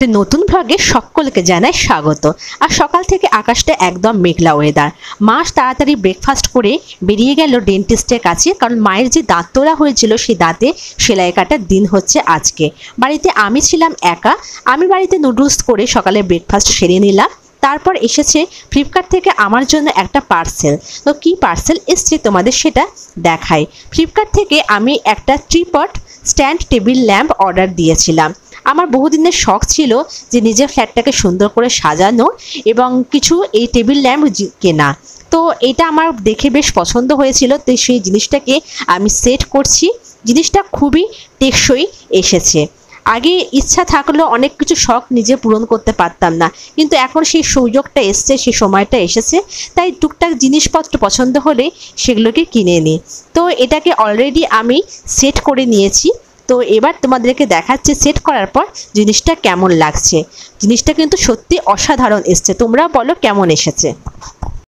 নতুন ভ্লগে সকলকে জানাই স্বাগত। আর সকাল থেকে আকাশটা একদম মেঘলা ওয়েদার। মা তাড়াতাড়ি ব্রেকফাস্ট করে বেরিয়ে গেল ডেন্টিস্টের কাছে, কারণ মায়ের যে দাঁত তোলা হয়েছিল সেই দাঁতে সেলাই কাটার দিন হচ্ছে আজকে। বাড়িতে আমি ছিলাম একা। আমি বাড়িতে নুডলস করে সকালে ব্রেকফাস্ট সেরে নিলাম। তারপর এসেছে ফ্লিপকার্ট থেকে আমার জন্য একটা পার্সেল। তো কি পার্সেল এসছে তোমাদের সেটা দেখাই। ফ্লিপকার্ট থেকে আমি একটা tripped stand table lamp order দিয়েছিলাম। আমার বহুদিনের শখ ছিল যে নিজের ফ্ল্যাটটাকে সুন্দর করে সাজানো এবং কিছু এই টেবিল ল্যাম্প কেনা। তো এটা আমার দেখে বেশ পছন্দ হয়েছিল, তো সেই জিনিসটাকে আমি সেট করছি। জিনিসটা খুবই টেকসই এসেছে। আগে ইচ্ছা থাকলেও অনেক কিছু শখ নিজে পূরণ করতে পারতাম না, কিন্তু এখন সেই সুযোগটা এসছে, সেই সময়টা এসেছে। তাই টুকটাক জিনিসপত্র পছন্দ হলে সেগুলোকে কিনে নিই। তো এটাকে অলরেডি আমি সেট করে নিয়েছি। তো এবার তোমাদেরকে দেখাচ্ছি সেট করার পর জিনিসটা কেমন লাগছে। জিনিসটা কিন্তু সত্যি অসাধারণ এসছে। তোমরা বলো কেমন এসেছে।